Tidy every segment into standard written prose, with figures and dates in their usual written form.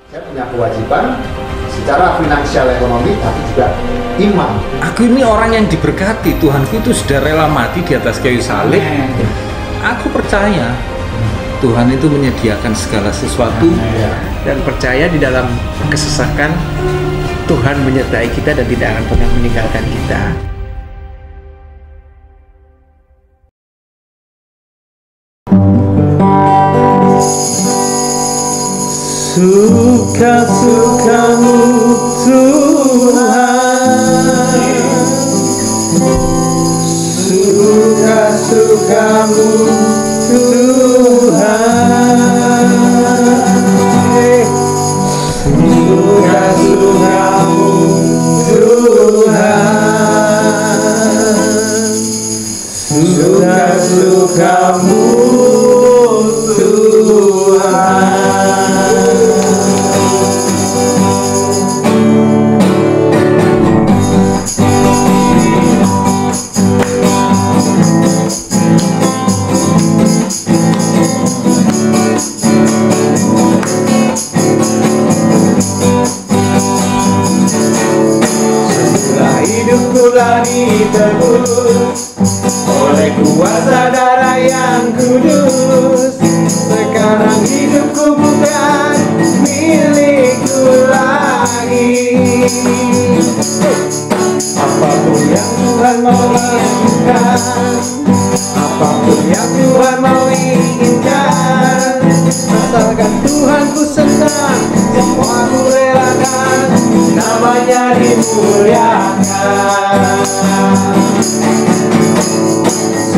Saya punya kewajiban secara finansial ekonomi, tapi juga iman. Aku ini orang yang diberkati, Tuhanku itu sudah rela mati di atas kayu salib. Aku percaya Tuhan itu menyediakan segala sesuatu. Dan percaya di dalam kesesakan Tuhan menyertai kita dan tidak akan pernah meninggalkan kita. Suka-sukamu Tuhan, suka-sukamu Tuhan, suka-sukamu Tuhan, suka-sukamu Tuhan. Lagi tebus oleh kuasa darah yang kudus. Sekarang hidupku bukan milikku lagi. Apapun yang Tuhan mau lakukan, apapun yang Tuhan mau inginkan, asalkan Tuhanku senang, semua ku relakan, namanya dimuliakan.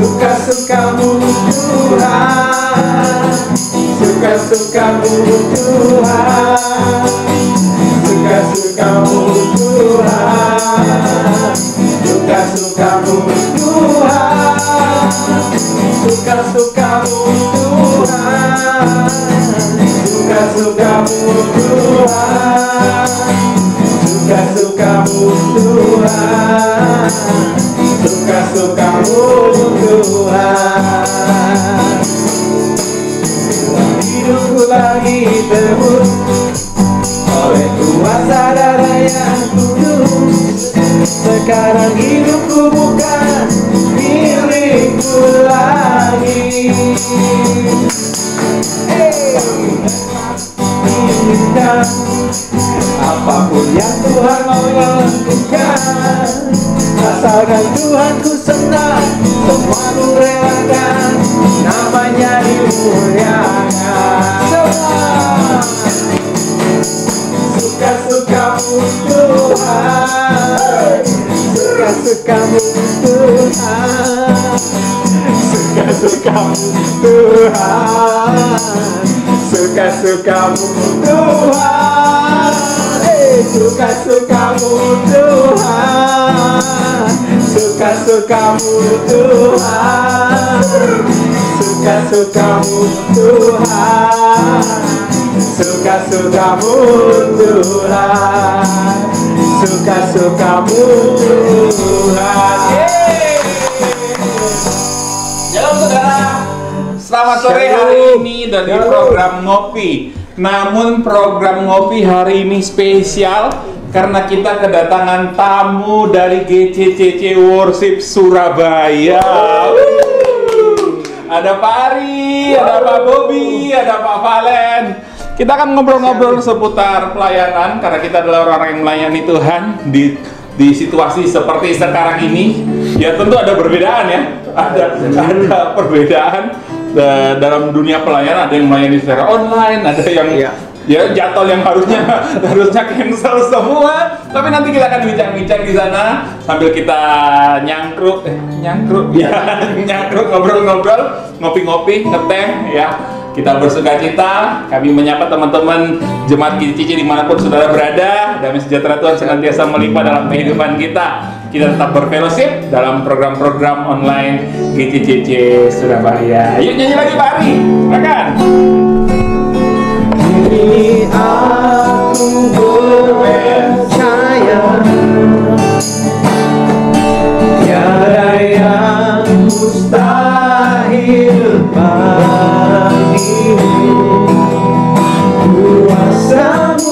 Suka-sukamu Tuhan, suka-sukamu Tuhan, suka-sukamu Tuhan, suka-sukamu Tuhan, suka-sukamu Tuhan, suka-sukamu Tuhan, suka-sukamu Tuhan, suka-sukamu Tuhan. Hidupku lagi tebus oleh kuasa darah yang kudus. Sekarang hidupku bukan milikku lagi. Inginkan apapun yang Tuhan mau lakukan, asalkan Tuhanku senang, semua ku relakan, namanya dimuliakan. Suka-sukamu Tuhan, suka-sukamu Tuhan, suka-sukamu Tuhan, suka-sukamu Tuhan, suka-sukamu Tuhan, suka-sukamu Tuhan, suka-sukamu Tuhan, suka-sukamu Tuhan, suka-sukamu Tuhan. Shalom saudara, selamat sore hari ini dari program Ngopi. Namun program Ngopi hari ini spesial karena kita kedatangan tamu dari GCCC Worship Surabaya. Ada Pak Ari, ada Pak Bobby, ada Pak Valen. Kita akan ngobrol-ngobrol seputar pelayanan karena kita adalah orang yang melayani Tuhan di situasi seperti sekarang ini. Ya tentu ada perbedaan ya, ada perbedaan dalam dunia pelayanan. Ada yang melayani secara online, ada yang ya jadwal yang harusnya cancel semua. Tapi nanti kita akan bincang-bincang di sana sambil kita nyangkruk ngobrol-ngobrol, ngopi-ngopi, ngeteh ya. Kita bersukacita, kami menyapa teman-teman jemaat GCCC dimanapun saudara berada. Damai sejahtera Tuhan senantiasa melimpah dalam kehidupan kita. Kita tetap berfellowship dalam program-program online GCCC Surabaya. Yuk nyanyi lagi Pak Ari, silakan. Ini aku percaya, tiada yang mustahil bagimu. Kuasamu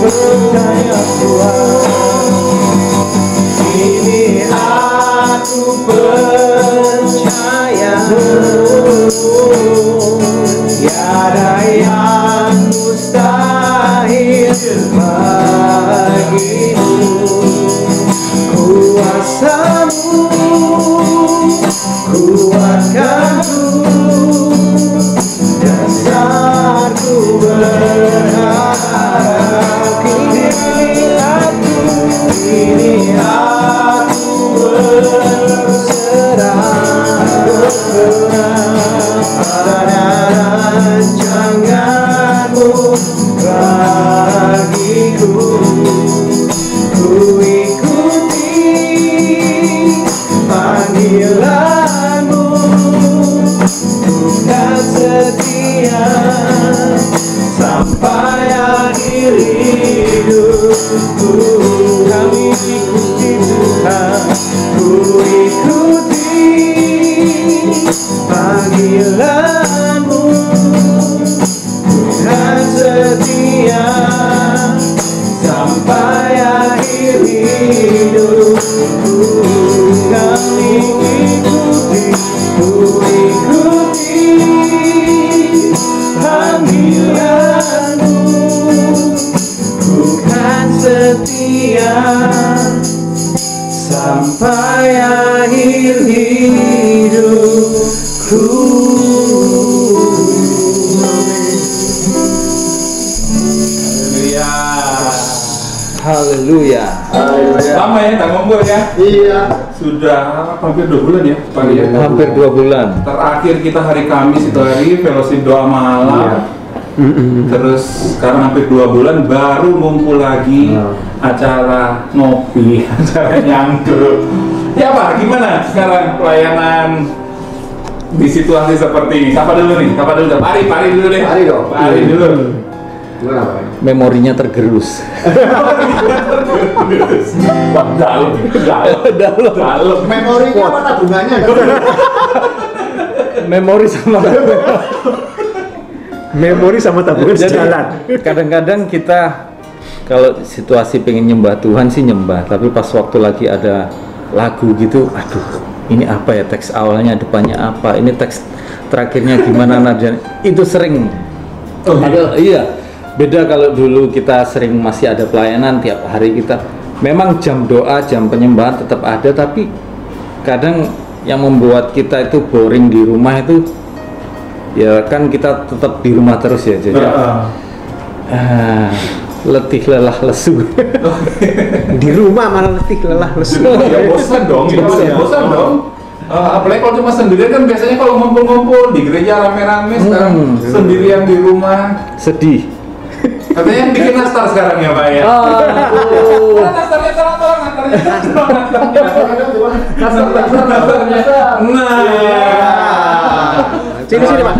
percaya Tuhan, ini aku percaya, tiada yang mustahil bagimu. Kuasamu kuatkanku, dasarku berharap. Kini aku berserah pada rancanganmu bagiku. Ku ikuti panggilanmu, bukan setia sampai akhir hidupku. Kami ikuti Tuhan, ku ikuti panggilanmu, bukan setia sampai akhir hidupku. Kami ikuti, ku ikuti panggilanmu, bukan setia sampai akhir hidupku. Haleluya. Haleluya. Lama ya tak ngumpul ya? Iya. Sudah hampir 2 bulan ya, Pak ya? Hampir 2 bulan. Terakhir kita hari Kamis itu hari fellowship doa malam. Terus sekarang hampir 2 bulan baru ngumpul lagi acara ngopi, acara nyangkul. Ya Pak, gimana sekarang pelayanan di situasi seperti ini? Siapa dulu nih? Siapa dulu? Pari dulu deh. Pari dong. Pari dulu. Gimana Pak? Memorinya tergerus. Wah, dalam. Memorinya apa tabungannya? Memori sama Memori sama tabungan Jadi, sejalan. kadang-kadang kita kalau situasi pengen nyembah Tuhan sih nyembah, tapi pas waktu lagi ada lagu gitu, aduh ini apa ya, teks awalnya depannya apa, ini teks terakhirnya gimana nadanya, itu sering. Padahal iya, beda kalau dulu kita sering masih ada pelayanan tiap hari kita, memang jam doa, jam penyembahan tetap ada, tapi kadang yang membuat kita itu boring di rumah itu ya kan kita tetap di rumah terus ya, jadi letih lelah lesu. Di rumah malah letih lelah lesu. Ya bosan dong, bosan dong. Apalagi kalau cuma sendirian kan biasanya kalau ngumpul-ngumpul di gereja rame-rame, sekarang sendirian di rumah Sedih. katanya yang bikin nastar sekarang ya Pak ya. Nastarnya tolong Sini Pak. Sini Pak.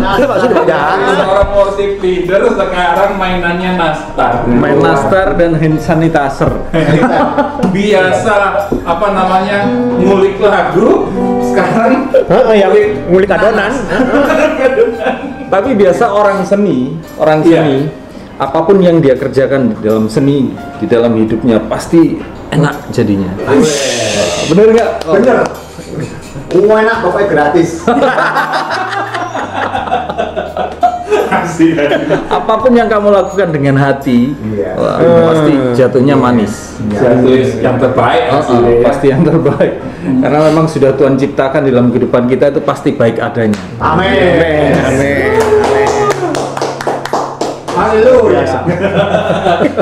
Seorang worship leader sekarang mainannya nastar. Main nastar dan hand sanitizer. Biasa apa namanya ngulik lagu, sekarang Yang ngulik adonan. Tapi biasa orang seni, apapun yang dia kerjakan di dalam seni, di dalam hidupnya pasti enak jadinya. Bener nggak? Bener. Enak pokoknya gratis. Apapun yang kamu lakukan dengan hati, Iya. wah, pasti jatuhnya manis. yang terbaik Pasti yang terbaik. Karena memang sudah Tuhan ciptakan di dalam kehidupan kita itu pasti baik adanya. Amin. Amin. Haleluya.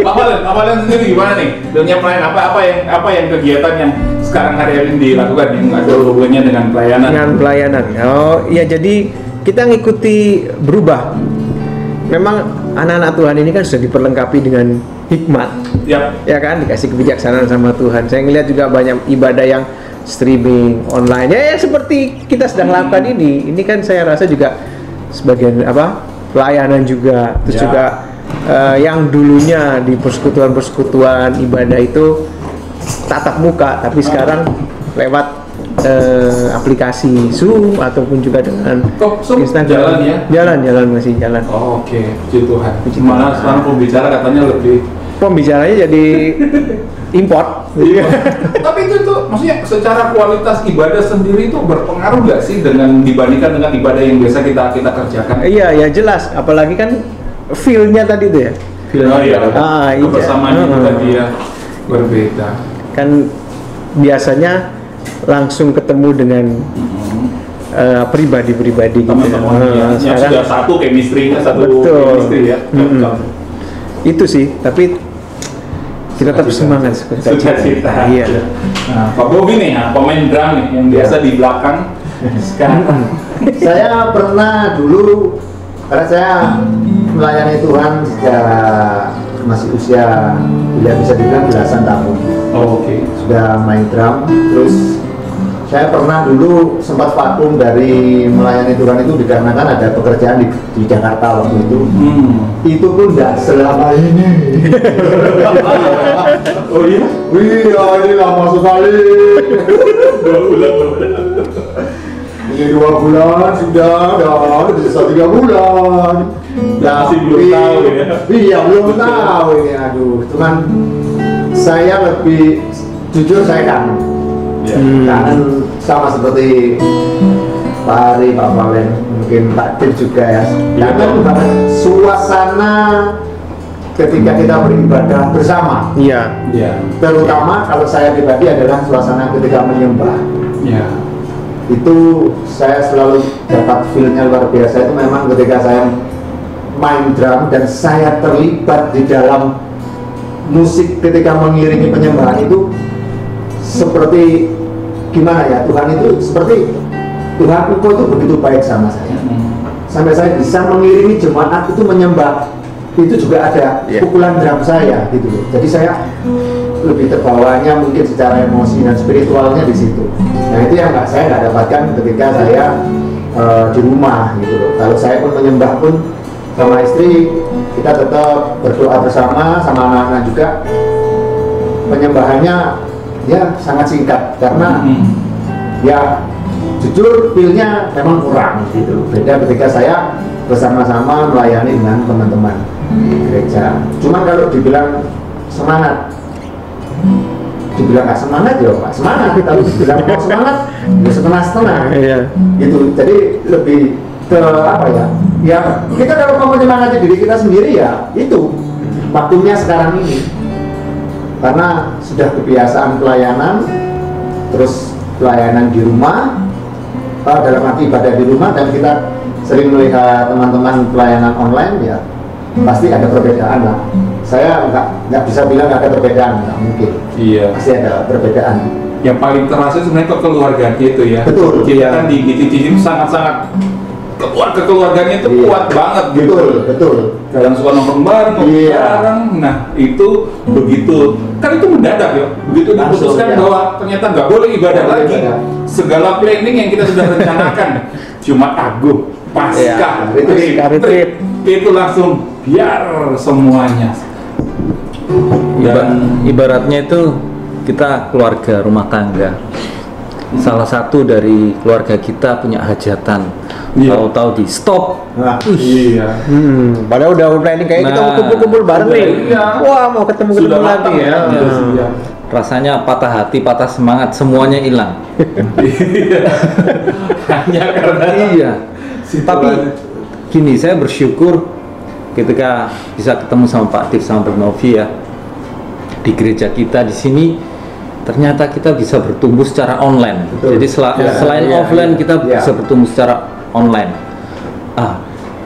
Pak Valen sendiri gimana nih? Dunia pelayanan apa yang kegiatan yang sekarang hari ini dilakukan yang ada hubungannya dengan pelayanan? Dengan pelayanan. Oh, iya, jadi kita ngikuti berubah. Memang anak-anak Tuhan ini kan sudah diperlengkapi dengan hikmat. Yap. Ya kan, dikasih kebijaksanaan sama Tuhan. Saya ngelihat juga banyak ibadah yang streaming online. Ya seperti kita sedang lakukan ini. Ini kan saya rasa juga sebagian pelayanan juga. Terus juga yang dulunya di persekutuan ibadah itu tatap muka, tapi sekarang lewat aplikasi Zoom ataupun juga dengan Zoom Instagram. jalan ya? Jalan masih jalan. Oh, oke, puji Tuhan. Puji Malah Tuhan. sekarang pembicara katanya lebih pembicaranya jadi import. Tapi itu tuh maksudnya secara kualitas ibadah sendiri itu berpengaruh nggak sih dengan dibandingkan dengan ibadah yang biasa kita kerjakan? Iya, ya jelas. Apalagi kan feel-nya tadi tuh ya. Oh iya, iya. kebersamaannya itu tadi ya berbeda. Kan biasanya langsung ketemu dengan pribadi-pribadi gitu. Teman-teman yang sudah satu chemistry-nya, satu chemistry ya. Itu sih, tapi kita tetap semangat. Sukacita. Iya. Nah, Pak Bobi nih, pemain drum nih yang biasa di belakang. Sekarang Saya pernah dulu, karena saya melayani Tuhan sejak masih usia, ya bisa dibilang belasan tahun. Oh, oke. Sudah main drum, terus saya pernah dulu sempat vakum dari melayani Tuhan itu dikarenakan ada pekerjaan di Jakarta waktu itu. Itu pun tidak selama ini. Oh iya? Iya, ini lama sekali. 2 bulan. Ini 2 bulan sudah, dan bisa 3 bulan. Masih belum tahu ya? Iya, belum tahu ini. Aduh, cuman saya lebih jujur, saya kangen. Kangen sama seperti Pak Ari, Pak Valen, mungkin Pak Dir juga ya. Kangen banget suasana ketika kita beribadah bersama. Iya. Iya. Terutama kalau saya pribadi adalah suasana ketika menyembah. Iya. Itu saya selalu dapat feel-nya luar biasa. Itu memang ketika saya main drum dan saya terlibat di dalam musik ketika mengiringi penyembahan itu, seperti gimana ya, Tuhan itu seperti Tuhan engkau itu begitu baik sama saya. Sampai saya bisa mengiringi jemaat itu menyembah, itu juga ada pukulan drum saya gitu loh. Jadi saya lebih terbawanya mungkin secara emosi dan spiritualnya di situ. Nah itu yang saya nggak dapatkan ketika saya di rumah gitu loh. Kalau saya pun menyembah pun sama istri, kita tetap berdoa bersama sama anak-anak juga. Penyembahannya ya sangat singkat karena ya jujur feel-nya memang kurang gitu. Beda ketika saya bersama-sama melayani dengan teman-teman di gereja. Cuman kalau dibilang semangat, dibilang nggak semangat ya Pak semangat, tapi dibilang mau semangat ya setengah-setengah gitu. Jadi lebih ke apa ya, ya kita kalau mau menyemangati diri kita sendiri ya itu waktunya sekarang ini, karena sudah kebiasaan pelayanan, terus pelayanan di rumah, dalam arti ibadah di rumah, dan kita sering melihat teman-teman pelayanan online, ya pasti ada perbedaan lah. Saya nggak bisa bilang nggak ada perbedaan, nggak mungkin. Iya. Pasti ada perbedaan. Yang paling terasa sebenarnya kekeluargaan itu ya. Betul. Kita kan di GTC ini sangat-sangat kekeluargaannya itu kuat banget gitu. Betul. Kadang suka nongkrong bareng, bareng. Nah itu begitu, kan itu mendadak ya. Begitu diputuskan bahwa ternyata nggak boleh ibadah lagi. Segala planning yang kita sudah rencanakan, Jumat Agung, Paskah, retreat, itu langsung biar semuanya. Dan ibaratnya itu kita keluarga rumah tangga. Salah satu dari keluarga kita punya hajatan, tahu-tahu di stop. Iya. Padahal udah planning kayak kita mau kumpul-kumpul bareng nih. Wah, mau ketemu lagi ya. Rasanya patah hati, patah semangat, semuanya hilang. Hanya karena Tapi gini, saya bersyukur ketika bisa ketemu sama Pak Tif sama Pak Novi ya di gereja kita di sini. Ternyata kita bisa bertumbuh secara online. Betul. Jadi selain offline kita bisa bertumbuh secara online.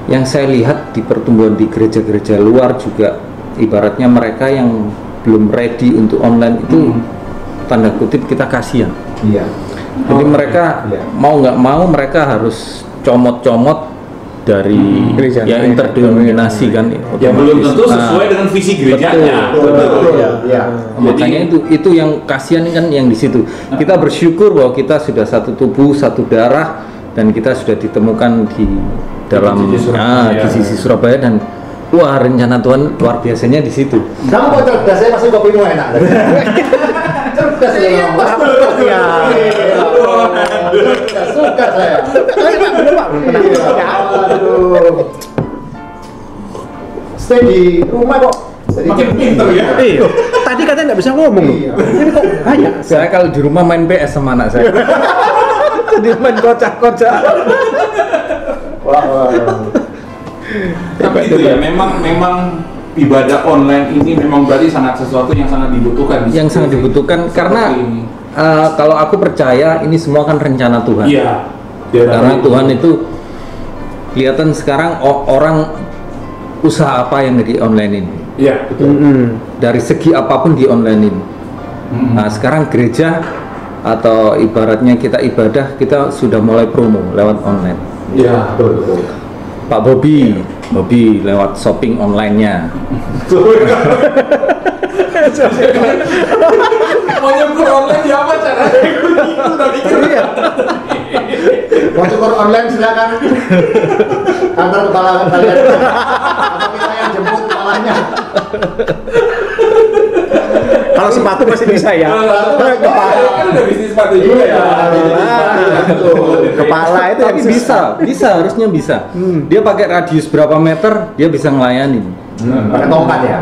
Yang saya lihat di pertumbuhan di gereja-gereja luar juga, ibaratnya mereka yang belum ready untuk online itu tanda kutip kita kasihan. Iya. Jadi mereka mau nggak mau mereka harus comot-comot dari yang interdominasi kan, yang belum tentu sesuai dengan visi gerejanya. Betul. Makanya itu yang kasihan kan yang di situ. Kita bersyukur bahwa kita sudah satu tubuh, satu darah, dan kita sudah ditemukan di dalam di sisi Surabaya, dan wah rencana Tuhan luar biasanya di situ. Kamu kok cerdas, saya masih kopimu enak. Cerdas ya. Suka saya. Stay di rumah kok Makin pinter ya. Iya. Tadi katanya nggak bisa ngomong loh. Iya. Ini kok banyak. Saya kalau di rumah main PS sama anak saya. Jadi main kocak-kocak. Wah. Tapi itu ya, memang ibadah online ini memang berarti sesuatu yang sangat dibutuhkan. Yang sangat dibutuhkan karena Seperti ini. kalau aku percaya ini semua kan rencana Tuhan. Iya. Karena Tuhan itu kelihatan sekarang orang usaha apa yang di online ini. Iya, betul. Dari segi apapun di online ini. Nah, sekarang gereja atau ibaratnya kita ibadah, kita sudah mulai promo lewat online. Iya, betul. Pak Bobby lewat shopping online-nya. Mau nyukur online ya apa caranya? Udah mikir ya. Mau syukur online silakan. Antar kepala kalian. Atau kita yang jemput kepalanya. Kalau sepatu masih bisa ya. Kan udah bisnis sepatu juga ya. Kepala itu yang Tapi bisa, harusnya bisa. Dia pakai radius berapa meter, dia bisa ngelayanin. Pakai tongkat ya.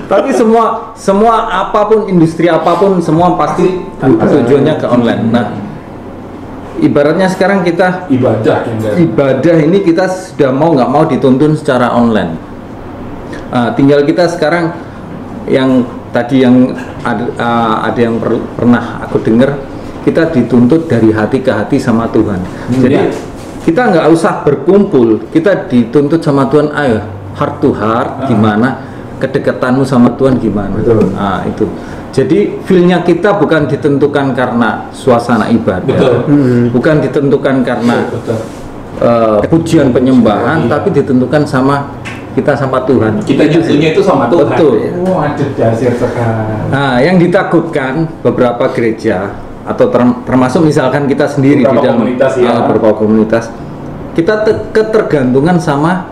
Tapi semua apapun, industri apapun, semua pasti tujuannya ke online. Nah, ibaratnya sekarang kita ibadah ini kita sudah mau nggak mau dituntun secara online. Tinggal kita sekarang yang tadi yang ada yang pernah aku dengar, kita dituntut dari hati ke hati sama Tuhan. Jadi kita nggak usah berkumpul, kita dituntut sama Tuhan. Ayo heart to heart, gimana kedekatanmu sama Tuhan gimana? Betul. Nah, itu. Jadi feel-nya kita bukan ditentukan karena suasana ibadah, bukan ditentukan karena pujian penyembahan, tapi ditentukan sama kita sama Tuhan. Kita nyusunya itu sama Tuhan. Betul. Waduh, dasar sekali. Nah, yang ditakutkan beberapa gereja atau termasuk misalkan kita sendiri Beberapa di dalam komunitas, ya. beberapa komunitas, kita ketergantungan sama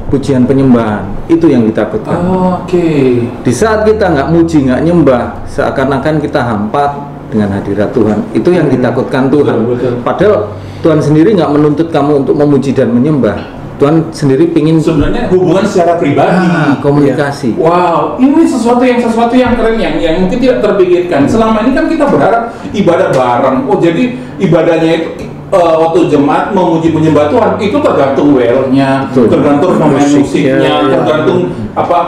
pujian penyembahan, itu yang ditakutkan. Oke. Di saat kita nggak muji, nggak nyembah, seakan-akan kita hampa dengan hadirat Tuhan. Itu yang ditakutkan Tuhan. Betul. Padahal Tuhan sendiri nggak menuntut kamu untuk memuji dan menyembah. Tuhan sendiri pingin Sebenarnya hubungan secara pribadi. komunikasi. Wow, ini sesuatu yang keren yang mungkin tidak terpikirkan. Selama ini kan kita berharap ibadah bareng. Oh, jadi ibadahnya itu waktu jemaat memuji menyembah Tuhan itu tergantung well-nya, tergantung pemain musiknya, tergantung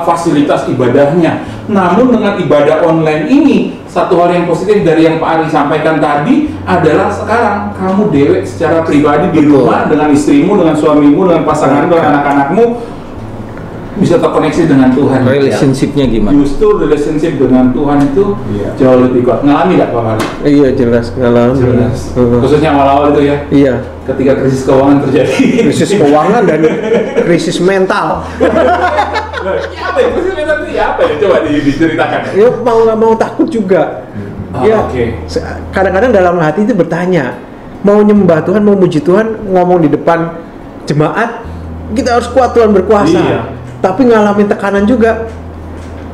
fasilitas ibadahnya. Namun dengan ibadah online ini, satu hal yang positif dari yang Pak Ari sampaikan tadi adalah sekarang kamu dewek secara pribadi di rumah dengan istrimu, dengan suamimu, dengan pasanganmu, dengan anak-anakmu bisa terkoneksi dengan Tuhan. Relationship-nya gimana? Justru relationship dengan Tuhan itu jauh lebih kuat. Ngalami nggak Pak Ari? Iya jelas ngalami. Jelas. Khususnya awal-awal itu ya. Iya. Ketika krisis keuangan terjadi. Krisis keuangan dan krisis mental. Apa ya? Krisis mental itu ya apa ya? Coba diceritakan. Ya mau nggak mau takut juga. Oke. Kadang-kadang dalam hati itu bertanya, mau nyembah Tuhan, mau muji Tuhan, ngomong di depan jemaat, kita harus kuat, Tuhan berkuasa. Iya. Tapi ngalamin tekanan juga.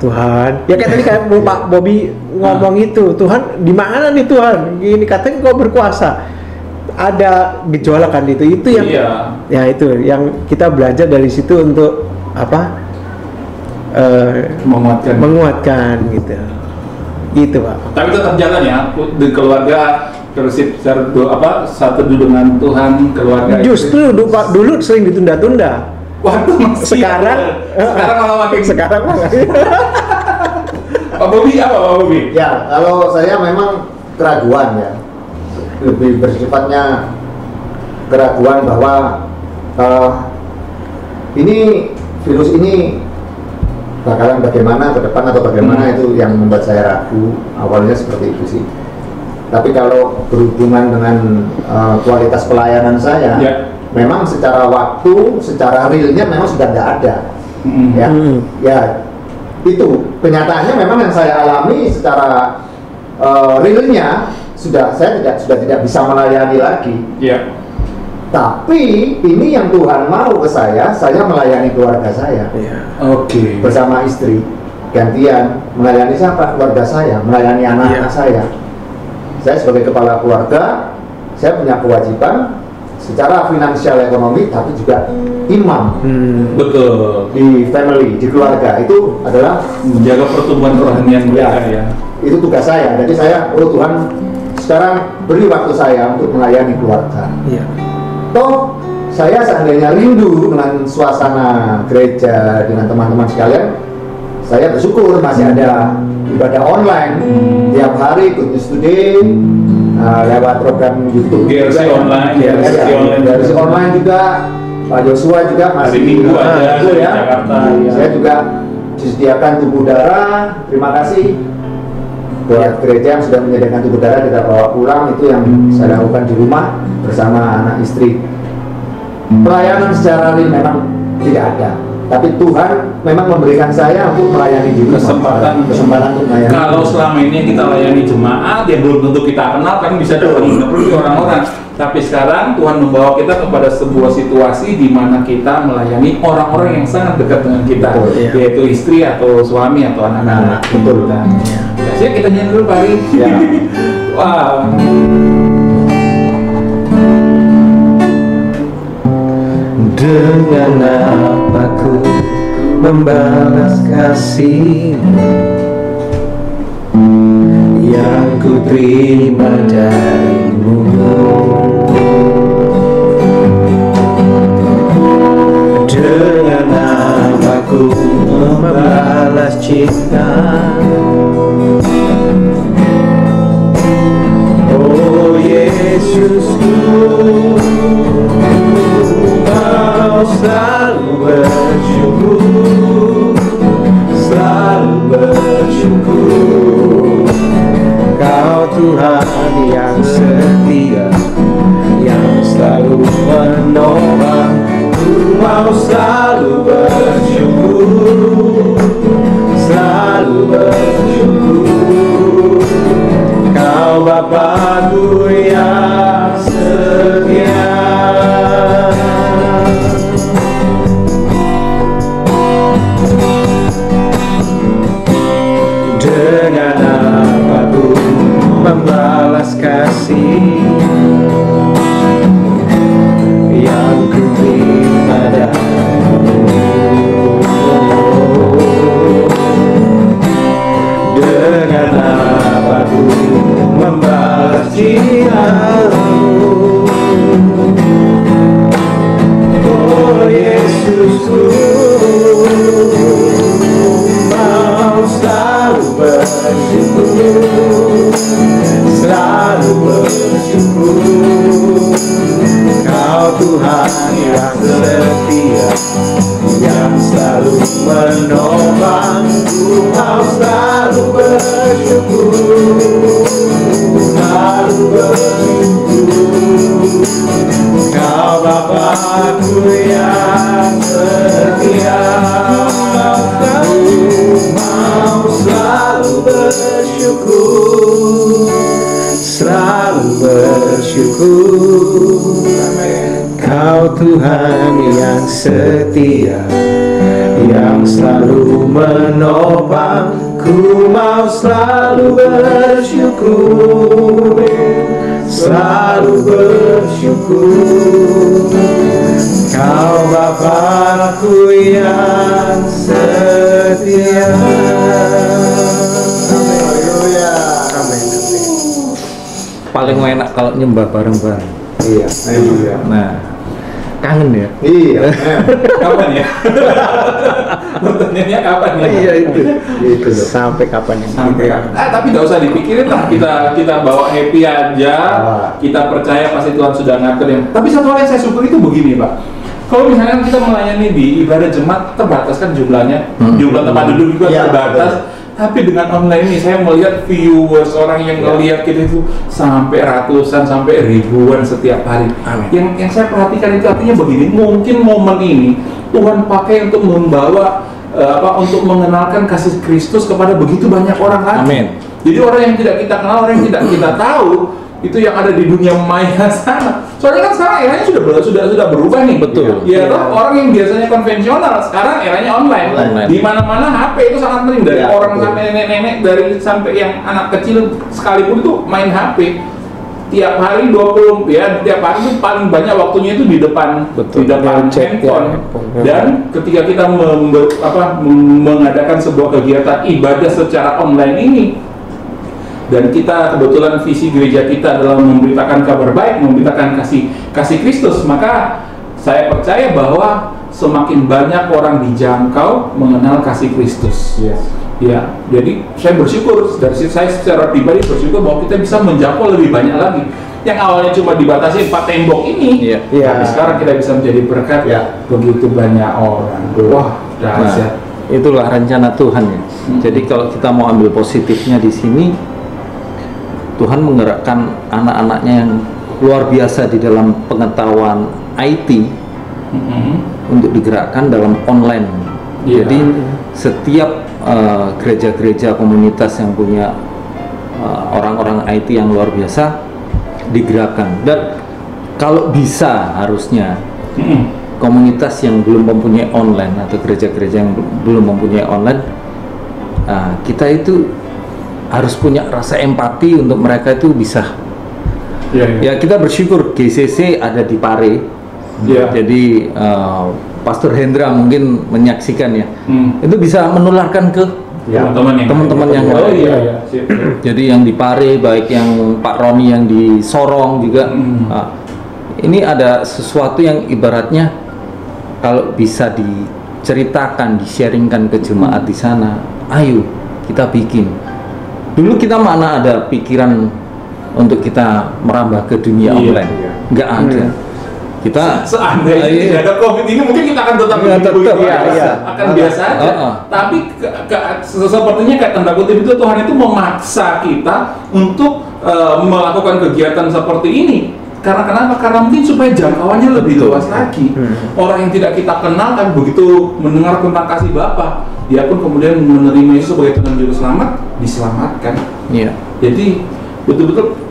Tuhan, ya kayak tadi kayak Pak Bobby ngomong itu, Tuhan di mana nih Tuhan? Gini katanya kau berkuasa. Ada gejolak kan itu yang ya itu yang kita belajar dari situ untuk menguatkan gitu. Gitu Pak. Tapi tetap jalan ya di keluarga terus satu dengan Tuhan keluarga. Justru dulu sering ditunda-tunda. Waduh, masih sekarang malah makin. Sekarang malah. Pak Bobby apa Pak Bobby? Ya, kalau saya memang keraguan ya, lebih bersifatnya keraguan bahwa ini virus ini bakalan bagaimana ke depan atau bagaimana itu yang membuat saya ragu. Awalnya seperti itu sih. Tapi kalau berhubungan dengan kualitas pelayanan saya, memang secara waktu, secara realnya memang sudah tidak ada. Ya, itu kenyataannya memang yang saya alami secara realnya saya sudah tidak bisa melayani lagi. Tapi ini yang Tuhan mau ke saya melayani keluarga saya. Bersama istri gantian melayani siapa? Keluarga saya, melayani anak-anak saya. Saya sebagai kepala keluarga, saya punya kewajiban secara finansial ekonomi, tapi juga imam Betul. di family, di keluarga. Itu adalah Menjaga pertumbuhan kerohanian mereka ya. itu tugas saya. Jadi saya, Tuhan sekarang beri waktu saya untuk melayani keluarga. Iya. Toh saya seandainya rindu dengan suasana gereja dengan teman-teman sekalian, saya bersyukur masih ada ibadah online tiap hari, Good News Today, lewat program YouTube GRC juga, ya. online, GRC online juga. Pak Joshua juga Hari masih Minggu ada itu di ya. Jakarta. Saya juga disediakan tubuh darah. Terima kasih buat gereja yang sudah menyediakan tubuh darah, kita bawa pulang. Itu yang saya lakukan di rumah bersama anak istri. Pelayanan secara real memang tidak ada, tapi Tuhan memang memberikan saya untuk melayani di rumah. Kesempatan untuk melayani. Kalau selama ini kita layani jemaat yang belum tentu kita kenal, kan bisa datang seperti orang-orang. Tapi sekarang Tuhan membawa kita kepada sebuah situasi di mana kita melayani orang-orang yang sangat dekat dengan kita, Betul, iya. yaitu istri atau suami atau anak-anak. Betul. Jadi kita nyanyi dulu Pak Ari. Ya. Wah. Dengan apa ku membalas kasih yang ku terima darimu? Dengan apa ku membalas cinta? Oh Yesusku, Kau selalu bersyukur, selalu bersyukur. Kau Tuhan yang setia, yang selalu menolong. Ku mau selalu bersyukur, selalu bersyukur. Kau Bapakku yang setia. Dengan apa ku membalas kasih yang ku terima darimu? Dengan apa ku membalas cintamu? Oh Yesusku, mau selalu bersyukur, selalu bersyukur. Kau Tuhan yang setia, yang selalu menopangku. Mau selalu bersyukur, selalu bersyukur. Kau Bapakku yang setia, mau selalu bersyukur, selalu bersyukur. Kau Tuhan yang setia, yang selalu menopang. Ku mau selalu bersyukur, selalu bersyukur. Kau Bapakku yang setia. Haleluya. Amin. Paling enak kalau nyembah bareng-bareng. Iya. Haleluya. Nah, kangen ya. Iya. Kapan ya? Pertanyaannya kapan ya? Iya itu. Gitu loh. Sampai kapan yang Sampai tapi nggak usah dipikirin lah, kita bawa happy aja, kita percaya pasti Tuhan sudah ngatur yang. Tapi satu hal yang saya syukuri itu begini Pak, kalau misalnya kita melayani di ibadah jemaat terbatas kan jumlahnya, jumlah tempat duduk juga Iya, terbatas. Tapi dengan online ini saya melihat viewers orang yang ngelihat kita itu sampai ratusan, sampai ribuan setiap hari. Yang saya perhatikan itu artinya begini, mungkin momen ini Tuhan pakai untuk membawa untuk mengenalkan kasih Kristus kepada begitu banyak orang lagi. Amin. Jadi orang yang tidak kita kenal, orang yang tidak kita tahu, itu yang ada di dunia maya sana. Soalnya kan sekarang eranya sudah berubah nih. Betul. Ya, orang yang biasanya konvensional sekarang eranya online. Online. Di mana-mana HP itu sangat penting, dari Ya, orang betul. sampai nenek-nenek, dari sampai yang anak kecil sekalipun itu main HP. tiap hari 20 ya, tiap hari itu paling banyak waktunya itu di depan Betul. di depan Cek, handphone. ya. Dan ketika kita mengadakan sebuah kegiatan ibadah secara online ini, dan kita kebetulan visi gereja kita adalah memberitakan kabar baik, memberitakan kasih Kristus, maka saya percaya bahwa semakin banyak orang dijangkau mengenal kasih Kristus. Yes. Ya, jadi saya bersyukur, dari saya secara pribadi bersyukur bahwa kita bisa menjangkau lebih banyak lagi. Yang awalnya cuma dibatasi 4 tembok ini, Iya. tapi sekarang kita bisa menjadi berkat Ya. begitu banyak orang. Wah, dahsyat. Itulah rencana Tuhan ya. Jadi kalau kita mau ambil positifnya di sini, Tuhan menggerakkan anak-anaknya yang luar biasa di dalam pengetahuan IT untuk digerakkan dalam online. Iya. Jadi setiap gereja-gereja komunitas yang punya orang-orang IT yang luar biasa digerakkan. Dan kalau bisa harusnya komunitas yang belum mempunyai online atau gereja-gereja yang belum mempunyai online, kita itu harus punya rasa empati untuk mereka itu bisa. Ya, kita bersyukur GCC ada di Pare. Ya. Jadi Pastor Hendra mungkin menyaksikan ya. Itu bisa menularkan ke teman-teman yang Oh lain. iya, iya. Sip, sip. Jadi yang di Pare, baik yang Pak Roni yang di Sorong juga. Ini ada sesuatu yang ibaratnya kalau bisa diceritakan, di-sharingkan ke jemaat di sana. Ayo kita bikin. Dulu kita mana ada pikiran untuk kita merambah ke dunia online? Nggak ada. Kita Seandainya tidak ada COVID ini mungkin kita akan tetap Iya, begitu, tetap, akan biasa aja. Tapi sepertinya kayak tanda kutip itu Tuhan itu memaksa kita untuk melakukan kegiatan seperti ini. Karena kenapa? Karena mungkin supaya jangkauannya lebih luas lagi. Orang yang tidak kita kenal kan begitu mendengar tentang kasih Bapa, dia pun kemudian menerima Yesus sebagai Tuhan Juru Selamat, diselamatkan. Iya. Jadi betul-betul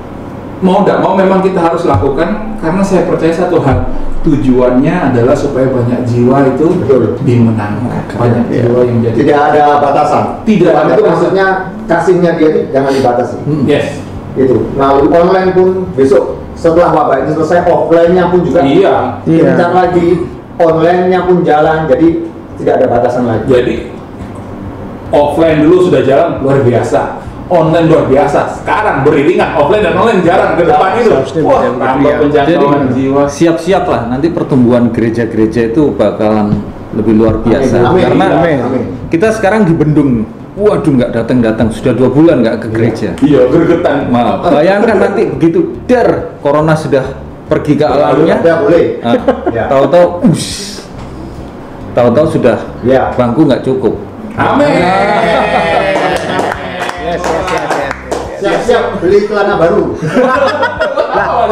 mau tidak mau memang kita harus lakukan, karena saya percaya satu hal, tujuannya adalah supaya banyak jiwa itu dimenangkan, banyak jiwa yang jadi. Tidak ada batasan. Tidak ada itu batasan. maksudnya kasihnya dia itu jangan dibatasi. Yes. Itu melalui online pun besok setelah wabah ini selesai, offline-nya pun juga Iya. gencar lagi, online-nya pun jalan, jadi tidak ada batasan lagi. Jadi offline dulu sudah jalan luar biasa, online luar biasa. Sekarang beriringan offline dan online jarang ke depan itu. Seharusnya Wah, bisa tambah begitu ya. penjangkauan jiwa. Siap-siap lah, nanti pertumbuhan gereja-gereja itu bakalan lebih luar biasa. Amin. Karena Amin. kita sekarang di Bendung, waduh nggak datang-datang, sudah 2 bulan nggak ke gereja. Iya, gergetan. Bayangkan nanti begitu dar corona sudah pergi ke alamnya, Ya boleh. Ya. tahu-tahu sudah Ya. bangku nggak cukup. Amin. Yes. Siap-siap beli celana baru.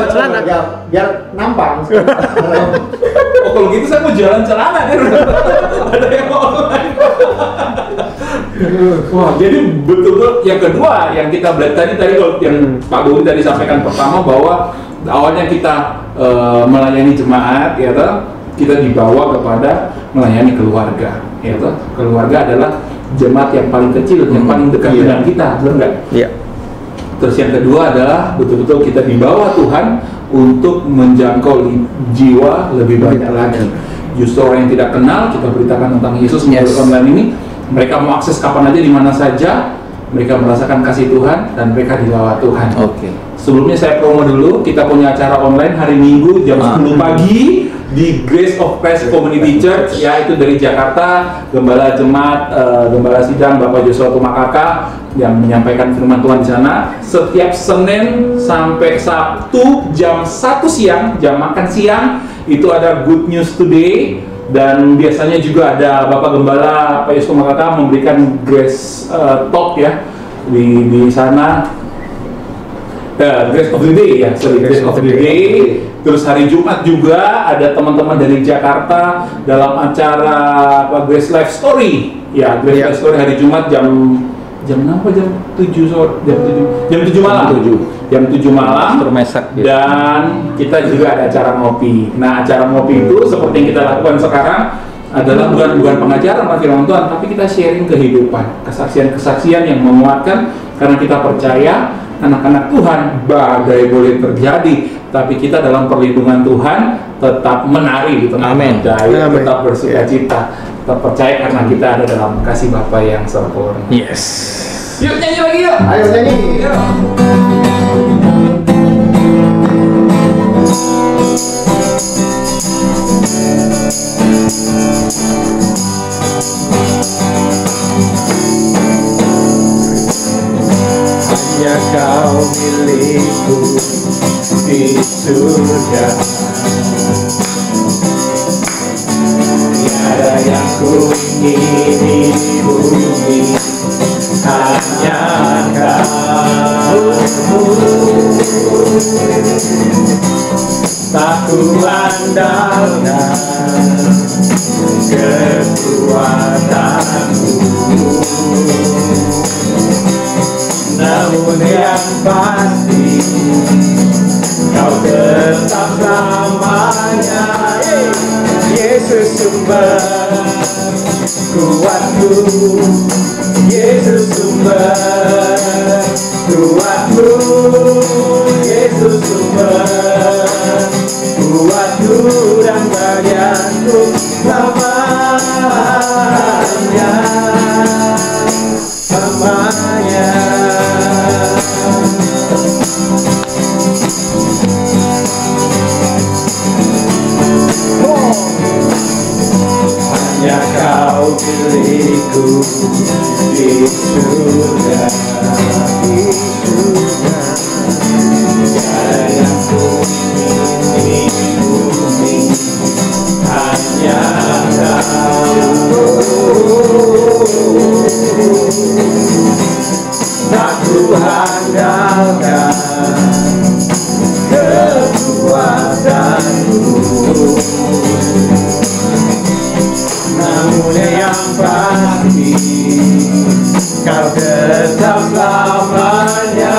Celana. Biar nampang. Oh, kalau gitu saya mau jualan celana kan. Ada yang mau online. Wah, jadi betul-betul yang kedua yang kita belajar tadi kalau yang Pak Bobi tadi sampaikan pertama bahwa awalnya kita melayani jemaat, ya toh, kita dibawa kepada melayani keluarga, ya toh. Keluarga adalah jemaat yang paling kecil, yang paling dekat dengan kita, benar nggak? Iya. Terus yang kedua adalah betul-betul kita dibawa Tuhan untuk menjangkau jiwa lebih banyak lagi. Justru orang yang tidak kenal kita beritakan tentang Yesus melalui online ini. Mereka mau akses kapan aja, di mana saja, mereka merasakan kasih Tuhan dan mereka dibawa Tuhan. Oke. Sebelumnya saya promo dulu, kita punya acara online hari Minggu jam 10 pagi di Grace of Christ Community Church, yaitu dari Jakarta. Gembala Jemaat, Gembala Sidang Bapak Joshua Tumakaka yang menyampaikan firman Tuhan di sana. Setiap Senin sampai Sabtu jam 1 siang, jam makan siang, itu ada Good News Today. Dan biasanya juga ada Bapak Gembala Pak Yesus Tumakaka memberikan Grace Talk ya di sana. Grace of the Day ya, Grace of the Day. Terus hari Jumat juga ada teman-teman dari Jakarta dalam acara Grace Life Story. Ya, Grace Life Story hari Jumat jam berapa? Jam 7 sore, jam 7 malam. Jam 7 malam. Termesak gitu. Dan kita juga ada acara ngopi. Nah, acara ngopi itu seperti yang kita lakukan sekarang adalah bukan pengajaran firman Tuhan, tapi kita sharing kehidupan, kesaksian-kesaksian yang menguatkan, karena kita percaya anak-anak Tuhan, badai boleh terjadi, tapi kita dalam perlindungan Tuhan tetap menari di tengah Amin. badai, Amin. tetap bersuka cita, tetap percaya karena kita ada dalam kasih Bapa yang sempurna. Yes. Yuk nyanyi lagi yuk. Ayo nyanyi. Yuk. Hanya kau milikku di surga. Tiada yang ku ingini di bumi, hanya kau. Tak ku andalkan kekuatanku, namun yang pasti kau tetap selamanya. Yesus sumber kuatku, Yesus sumber kuatku, Yesus sumber kuatku dan bagianku selamanya, selamanya. Hanya kau milikku di surga, di surga. Tiada yang ku ingini di bumi, hanya kau. Tak ku andalkan kekuatanku, namun yang pasti kau tetap selamanya.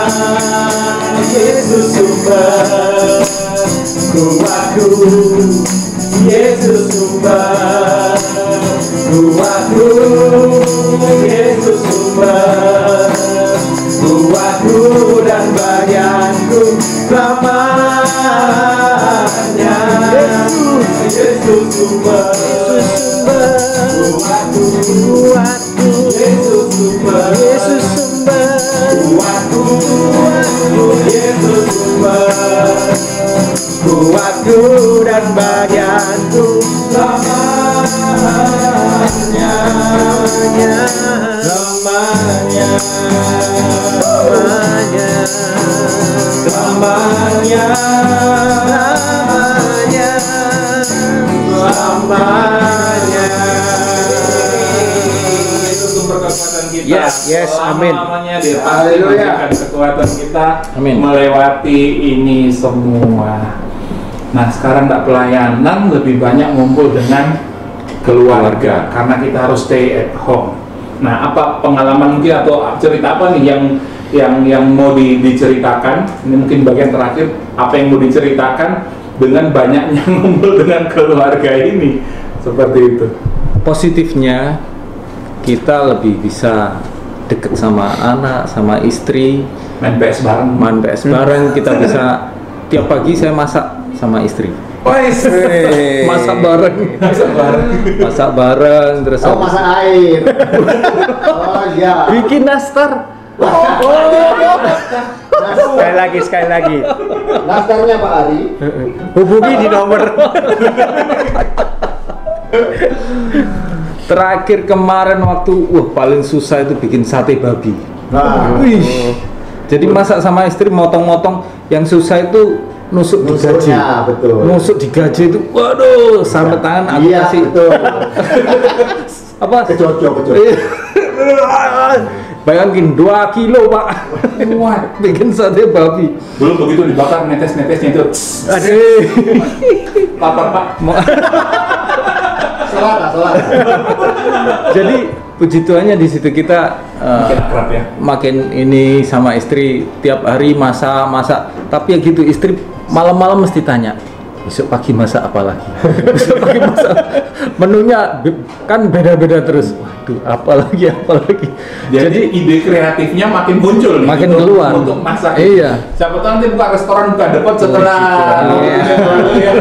Yesus sumber kuatku, Yesus sumber kuatku, Yesus sumber kuatku dan bagianku selamanya. Yesus sumber kuatku, Yesus sumber kuatku, Yesus sumber kuatku dan bagianku selamanya, selamanya, selamanya, selamanya, selamanya. Itu sumber kekuatan kita. Yes, yes, amin. Selama-lamanya Dia pasti Haleluya. memberikan kekuatan kita Amin. melewati ini semua. Nah, sekarang tak pelayanan lebih banyak ngumpul dengan keluarga karena kita harus stay at home. Nah, apa pengalaman mungkin atau cerita apa nih yang mau diceritakan? Ini mungkin bagian terakhir, apa yang mau diceritakan dengan banyaknya ngumpul dengan keluarga ini? Seperti itu. Positifnya kita lebih bisa deket sama anak, sama istri, Main PS bareng. main PS bareng. Kita bisa tiap pagi saya masak sama istri, Wes. masak bareng, masak bareng, terus Oh, masak air. Oh iya. bikin nastar. Sekali lagi. Nastarnya Pak Ari. Hubungi di nomor. Terakhir kemarin waktu paling susah itu bikin sate babi. Nah, Wih. Jadi masak sama istri motong-motong, yang susah itu nusuk di gaji. nusurnya betul. Nusuk di gaji itu, waduh, sampai tangan aku Iya, kasih betul. apa? Kecocok. Bayangin 2 kilo Pak. Wah, bikin sate babi. Belum begitu dibakar netes-netesnya itu. Aduh. Lapar Pak. Salah. Jadi puji Tuhannya di situ kita Makin akrab ya. makin ini sama istri tiap hari masak. Tapi ya gitu, istri malam-malam mesti tanya, besok pagi masak apa lagi? Besok pagi masak, menunya kan beda-beda terus. Waduh, apa lagi? Jadi ide kreatifnya makin muncul nih, makin untuk, keluar untuk masak. Iya. Siapa tahu nanti buka restoran, buka depot setelah Iya.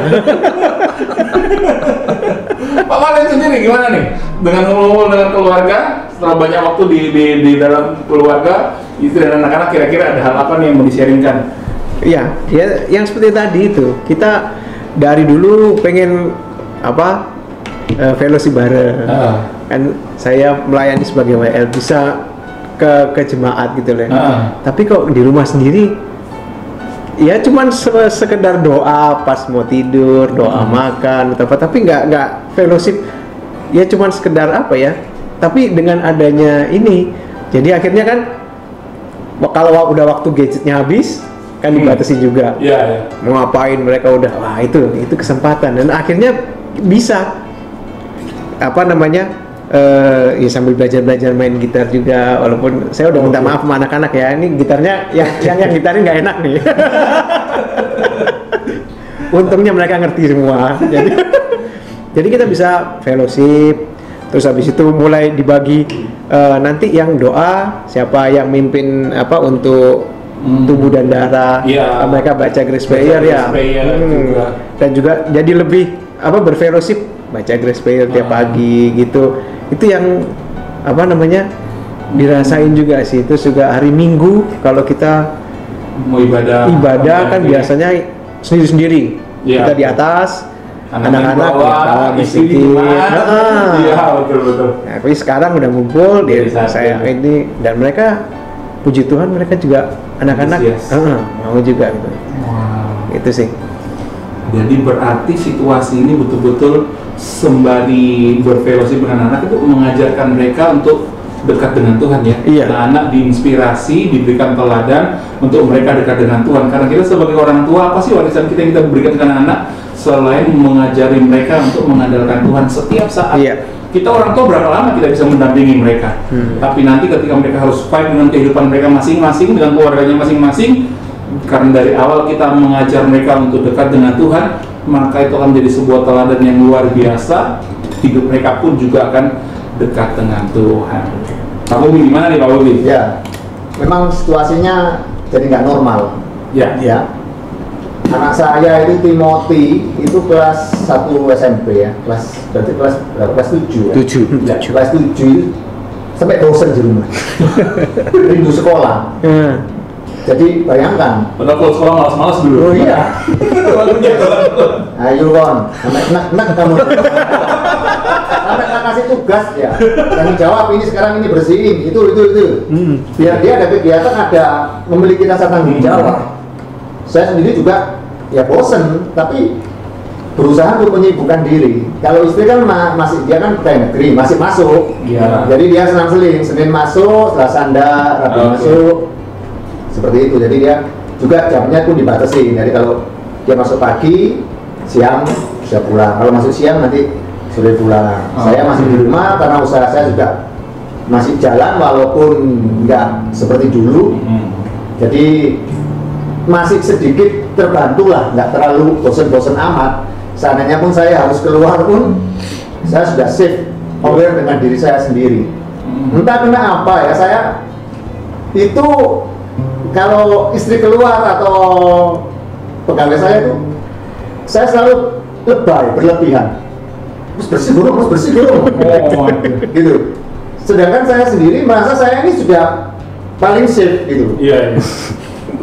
Pak Valen sendiri gimana nih dengan ngomong dengan keluarga setelah banyak waktu di dalam keluarga, istri dan anak-anak, kira-kira ada hal apa nih yang mau di-sharingkan? Iya, ya yang seperti tadi itu kita dari dulu pengen fellowship bareng. Kan saya melayani sebagai WL bisa ke jemaat gitu loh. Tapi kok di rumah sendiri ya cuman sekedar doa pas mau tidur, doa makan atau apa, tapi nggak fellowship. Ya cuman sekedar tapi dengan adanya ini jadi akhirnya kan kalau udah waktu gadgetnya habis kan dibatasi juga. Iya. Mau ngapain mereka udah, wah itu kesempatan, dan akhirnya bisa ya sambil belajar main gitar juga, walaupun saya udah minta maaf sama anak-anak ya, ini gitarnya yang gitarin nggak enak nih. Untungnya mereka ngerti semua. Jadi kita bisa fellowship, terus habis itu mulai dibagi nanti yang doa siapa yang mimpin untuk tubuh dan darah. Mereka baca grace prayer ya. Juga. Dan juga jadi lebih berfellowship, baca grace prayer tiap pagi gitu. Itu yang dirasain juga sih. Terus juga hari Minggu kalau kita mau ibadah kan biasanya sendiri-sendiri. Kita di atas, anak-anak istri di mana? Iya, betul. Nah, tapi sekarang udah ngumpul di saya ini, dan mereka puji Tuhan mereka juga anak-anak mau juga gitu. Wow. Itu sih. Jadi berarti situasi ini betul-betul sembari berfellowship dengan anak itu mengajarkan mereka untuk dekat dengan Tuhan ya. Iya. Anak diinspirasi, diberikan teladan untuk mereka dekat dengan Tuhan. Karena kita sebagai orang tua, apa sih warisan kita yang kita berikan dengan anak selain mengajari mereka untuk mengandalkan Tuhan setiap saat. Iya. Kita orang tua berapa lama kita bisa mendampingi mereka, tapi nanti ketika mereka harus fight dengan kehidupan mereka masing-masing, dengan keluarganya masing-masing, karena dari awal kita mengajar mereka untuk dekat dengan Tuhan, maka itu akan menjadi sebuah teladan yang luar biasa. Hidup mereka pun juga akan dekat dengan Tuhan. Pak Bobi, gimana nih Pak Bobi? Ya, memang situasinya jadi nggak normal. Ya. Anak saya itu Timothy itu kelas 1 SMP ya, berarti kelas berapa? Kelas 7 ya? 7. Ya, kelas 7 itu sampai bosen di rumah. Rindu sekolah. Jadi bayangkan. Padahal kalau sekolah malas-malas dulu. Oh iya. Ayo Kon, sampai enak kamu. Sampai tak kasih tugas ya. Tanggung jawab ini sekarang ini bersihin, itu. Biar dia ada kegiatan, ada memiliki rasa tanggung jawab. Saya sendiri juga ya bosen, tapi berusaha untuk menyibukkan diri. Kalau istri kan dia kan pegawai negeri, masih masuk. Iya. Jadi dia senang-seling, Senin masuk, Selasa anda, Rabu masuk. Seperti itu. Jadi dia juga jamnya pun dibatasi. Jadi kalau dia masuk pagi, siang bisa pulang. Kalau masuk siang nanti sore pulang. Saya masih di rumah karena usaha saya juga masih jalan walaupun nggak seperti dulu. Jadi masih sedikit terbantu lah, nggak terlalu bosen-bosen amat. Seandainya pun saya harus keluar pun, saya sudah safe, aware dengan diri saya sendiri. Entah kenapa ya, saya itu kalau istri keluar atau pegawai saya itu, saya selalu berlebihan. Harus bersih dulu, gitu. Sedangkan saya sendiri merasa saya ini sudah paling safe gitu. Iya.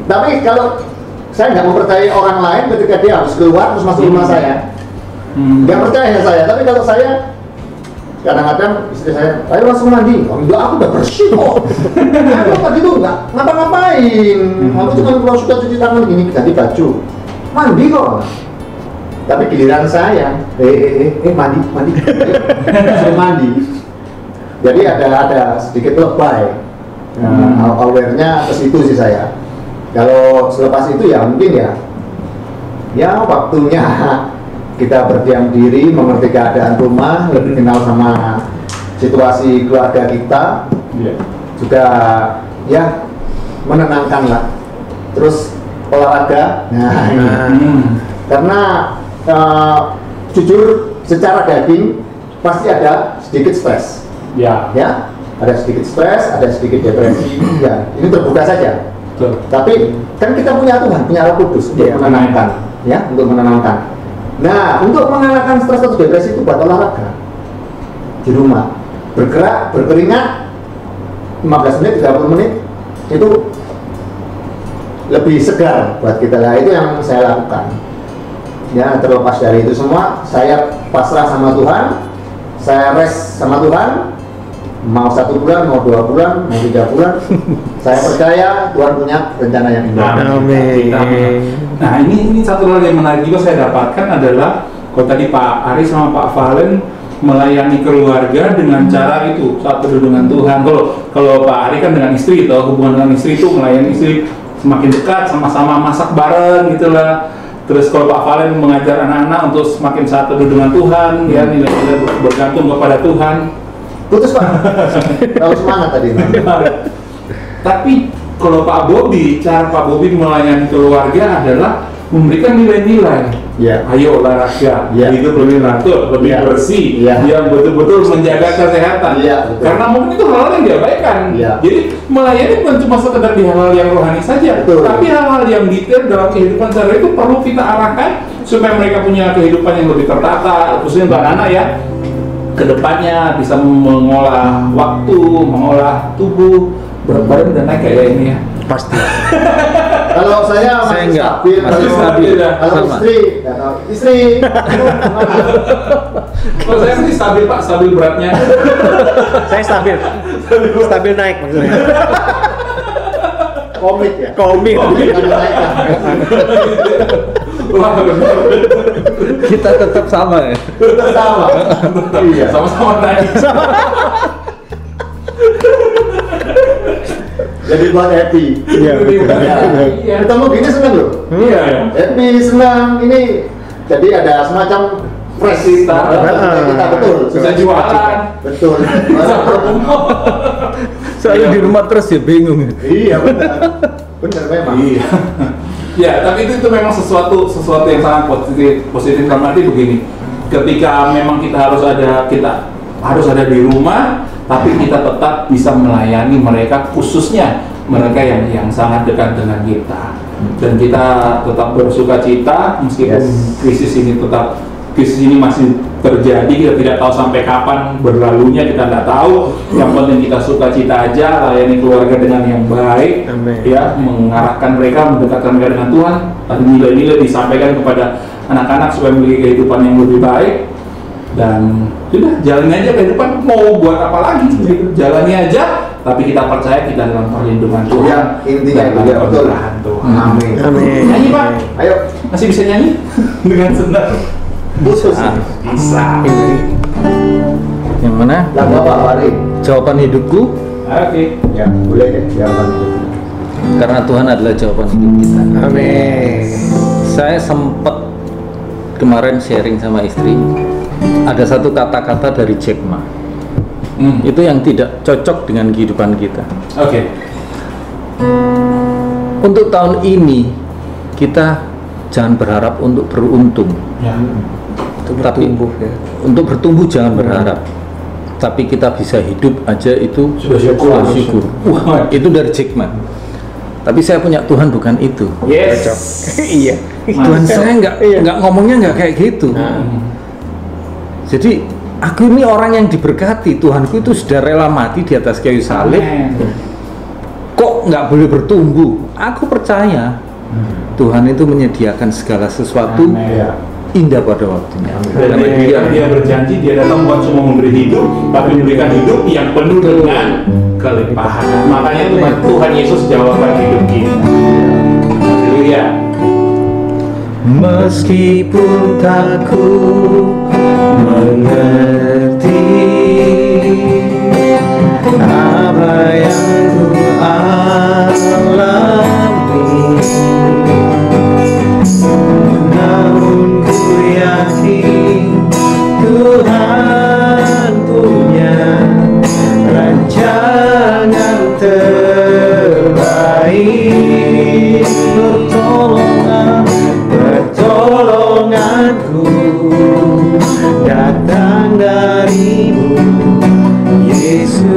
Tapi kalau saya nggak mempercayai orang lain ketika dia harus keluar terus masuk rumah saya, nggak percaya saya. Tapi kalau saya kadang-kadang istri saya, ayo langsung mandi. Oh, enggak, aku udah bersih kok. Aku tadi tuh nggak ngapa-ngapain. Aku cuma kalau suka cuci tangan gini, ganti baju, mandi kok. Tapi giliran saya, mandi, suruh mandi. Jadi ada sedikit lebay. Aware-nya ke situ sih saya. Kalau selepas itu ya mungkin ya waktunya kita berdiam diri, mengerti keadaan rumah, lebih kenal sama situasi keluarga kita, juga ya menenangkan lah. Terus olahraga, karena jujur secara daging pasti ada sedikit stres, Ya. ya, ada sedikit stres, ada sedikit depresi, ya, ini terbuka saja. Betul. Tapi kan kita punya Tuhan, punya Roh Kudus untuk Iya. menenangkan, ya, untuk menenangkan. Nah, untuk menenangkan stres atau depresi itu buat olahraga di rumah, bergerak, berkeringat, 15 menit, 30 menit, itu lebih segar buat kita. Lah itu yang saya lakukan. Ya, terlepas dari itu semua, saya pasrah sama Tuhan, saya rest sama Tuhan. Mau 1 bulan, mau 2 bulan, mau 3 bulan, saya percaya Tuhan punya rencana yang indah. Amin. Nah, ini satu hal yang menarik juga saya dapatkan adalah kalau tadi Pak Ari sama Pak Valen melayani keluarga dengan cara itu saat berdoa dengan Tuhan. Kalau Pak Ari kan dengan istri, atau hubungan dengan istri itu melayani istri semakin dekat, sama-sama masak bareng gitulah. Terus kalau Pak Valen mengajar anak-anak untuk semakin saat berdoa dengan Tuhan, ya nilai-nilai bergantung kepada Tuhan. Putus Pak, terlalu semangat tadi. Tapi kalau Pak Bobi, cara Pak Bobi melayani keluarga adalah memberikan nilai-nilai. Ya. Ayo olahraga, Ya. hidup lebih teratur, lebih Ya. bersih, Ya. yang betul-betul menjaga kesehatan. Ya, betul. Karena mungkin itu hal-hal yang diabaikan. Ya. Jadi melayani bukan cuma sekedar di hal-hal yang rohani saja, Betul. tapi hal-hal yang detail dalam kehidupan sehari itu perlu kita arahkan supaya mereka punya kehidupan yang lebih tertata, khususnya untuk anak-anak ya. Kedepannya bisa mengolah waktu, mengolah tubuh, berat badan udah naik kayak ini ya. Pasti. Kalau saya Saya masih enggak, stabil, masih kalau- stabil. Kalau Sama. istri, Kalau saya sih stabil Pak, stabil beratnya. Saya stabil. Stabil naik maksudnya. komit ya. Komit. Bukan naikkan. Wah, benar. Kita tetap sama ya. Tetap sama. Iya. Sama-sama naik. Jadi buat happy. Iya, betul. Ya. Iya. Ketemu gini seneng loh. Iya ya. Happy, senang. Ini jadi ada semacam fresh Kita. kita betul. Bisa jualan. Betul. Bisa promo. Soalnya di rumah terus ya bingung. Iya benar. Benar memang. Iya. Ya, tapi itu memang sesuatu yang sangat positif karena arti begini. Ketika memang kita harus ada di rumah, tapi kita tetap bisa melayani mereka, khususnya mereka yang sangat dekat dengan kita. Dan kita tetap bersuka cita meskipun krisis ini masih terjadi, kita tidak tahu sampai kapan berlalunya, kita tidak tahu. Yang penting kita suka cita aja, layani keluarga dengan yang baik. Amin. Ya, mengarahkan mereka, mendekatkan mereka dengan Tuhan, dan nilai-nilai disampaikan kepada anak-anak supaya memiliki kehidupan yang lebih baik. Dan sudah, jalani aja kehidupan, mau buat apa lagi gitu. Jalani aja, tapi kita percaya kita dalam perlindungan Tuhan. Ya, intinya dan itu, dalam ya, betul. pemeliharaan Tuhan. Amin. Amin. Nyanyi Pak, Ayo, masih bisa nyanyi dengan senang? khusus. Bisa. Yang mana? Lagu apa, Pak Ari? Jawaban hidupku, Oke. Ya, boleh deh. Jawaban itu. karena Tuhan adalah jawaban hidup kita. Amin. Saya sempat kemarin sharing sama istri, ada satu kata-kata dari Jack Ma, itu yang tidak cocok dengan kehidupan kita. Oke. Untuk tahun ini kita jangan berharap untuk beruntung, Ya. tapi untuk bertumbuh jangan berharap, tapi kita bisa hidup aja itu Sudah syukur. syukur. Wah, itu dari Jack Ma. Tapi saya punya Tuhan bukan itu. Yes. Iya. Tuhan saya nggak ngomongnya nggak kayak gitu. Jadi aku ini orang yang diberkati, Tuhanku itu sudah rela mati di atas kayu salib. Amin. Kok nggak boleh bertumbuh? Aku percaya Tuhan itu menyediakan segala sesuatu Amin. indah pada waktunya. Dan dia berjanji, dia datang bukan cuma memberi hidup, tapi memberikan hidup yang penuh dengan kelimpahan. Makanya Tuhan Yesus jawaban hidup kita. Haleluya. Meskipun tak ku mengerti apa yang ku alami, namun ku yakin Tuhan punya rancangan terbaik. Pertolonganku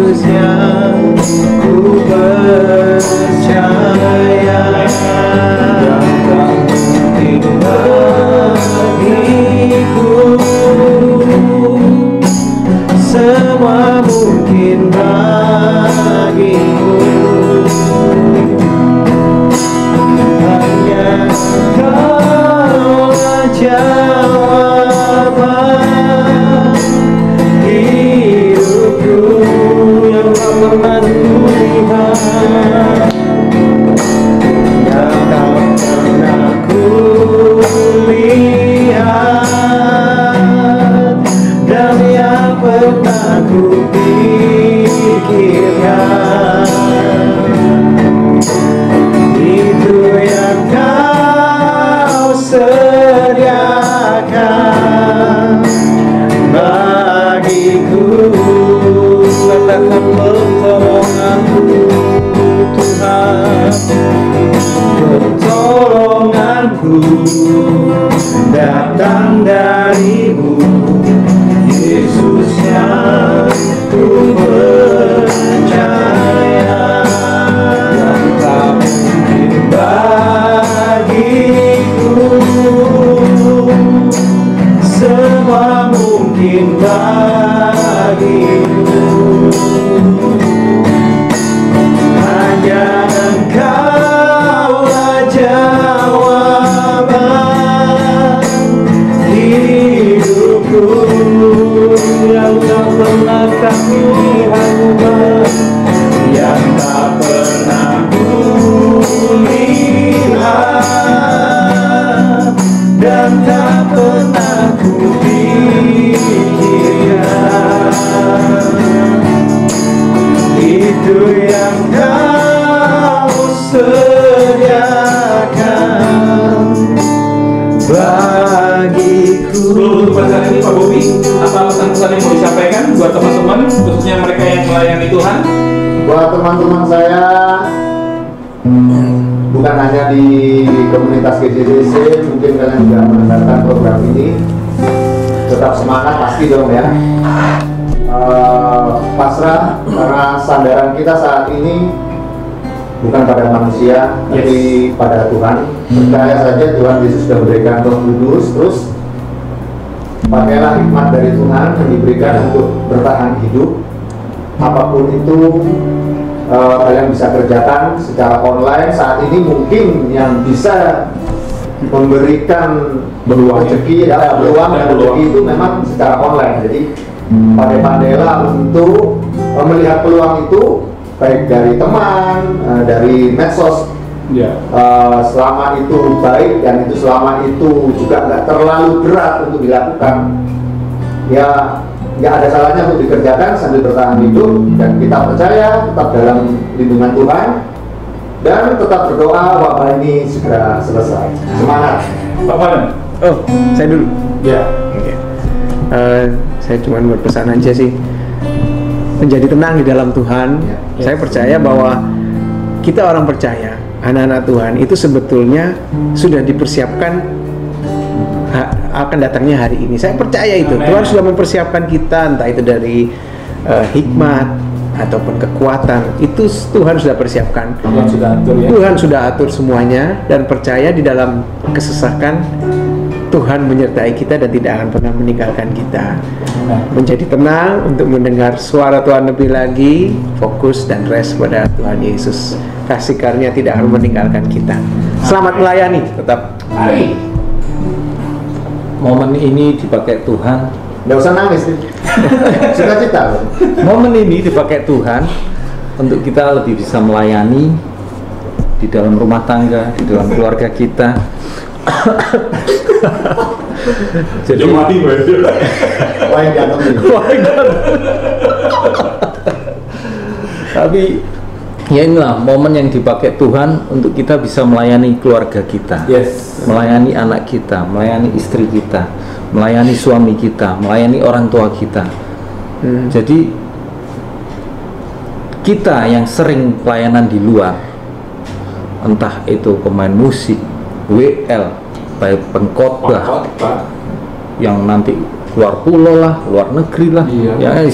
Yesus yang ku percaya, yang tak mungkin bagiku, semua mungkin bagimu. Hanya Kaulah jawaban hidupku yang tak pernah kulihat, yang tak pernah kulihat, dan yang pernah kupikirkan. Itu yang Kau sediakan bagiku. Katakan pertolonganku Tuhan, pertolonganku datang dari-Mu, Yesus yang ku percaya, yang tak mungkin bagiku, semua mungkin bagimu. Hanya Engkaulah jawaban hidupku, yang tak pernah kami lihat, yang tak pernah kulihat, dan tak pernah kupikirkan. Itu yang Kau sediakan bagiku. Sebelum pesan ini Pak Bobi, apa pesan-pesan yang mau disampaikan buat teman-teman, khususnya mereka yang melayani Tuhan? Buat teman-teman saya, bukan hanya di komunitas GCDC, mungkin kalian juga mendengarkan program ini, tetap semangat pasti dong ya. Pasrah, karena sandaran kita saat ini bukan pada manusia, tapi pada Tuhan. Percaya saja Tuhan Yesus sudah memberikan Roh Kudus, terus pakailah hikmat dari Tuhan yang diberikan untuk bertahan hidup. Apapun itu kalian bisa kerjakan secara online saat ini. Mungkin yang bisa memberikan rezeki ya, peluang dan rezeki itu memang secara online. Jadi pandai-pandailah untuk melihat peluang itu, baik dari teman, dari medsos, selama itu baik dan itu selama itu juga nggak terlalu berat untuk dilakukan, ya nggak ada salahnya untuk dikerjakan sambil bertahan hidup. Dan kita percaya tetap dalam lindungan Tuhan dan tetap berdoa wabah ini segera selesai. Semangat, Pak Valen. Oh, saya dulu. Ya. Oke. Saya cuma berpesan aja sih, menjadi tenang di dalam Tuhan. Saya percaya bahwa kita orang percaya, anak-anak Tuhan itu sebetulnya sudah dipersiapkan akan datangnya hari ini. Saya percaya itu. Amen. Tuhan sudah mempersiapkan kita, entah itu dari hikmat ataupun kekuatan, itu Tuhan sudah persiapkan. Tuhan sudah atur ya. Tuhan sudah atur semuanya, dan percaya di dalam kesesakan Tuhan menyertai kita dan tidak akan pernah meninggalkan kita. Menjadi tenang untuk mendengar suara Tuhan lebih lagi, fokus dan rest pada Tuhan Yesus. Kasih karunia tidak akan meninggalkan kita. Selamat melayani, tetap. Hai. Momen ini dipakai Tuhan, nggak usah nangis nih. Cita-cita. momen ini dipakai Tuhan untuk kita lebih bisa melayani di dalam rumah tangga, di dalam keluarga kita. Jadi Wah, yang ganteng nih. tapi ya inilah momen yang dipakai Tuhan untuk kita bisa melayani keluarga kita, Yes. melayani anak kita, melayani istri kita, melayani suami kita, melayani orang tua kita. Jadi kita yang sering pelayanan di luar, entah itu pemain musik, WL, baik pengkhotbah yang nanti keluar pulau lah, luar negeri lah, Iya. ya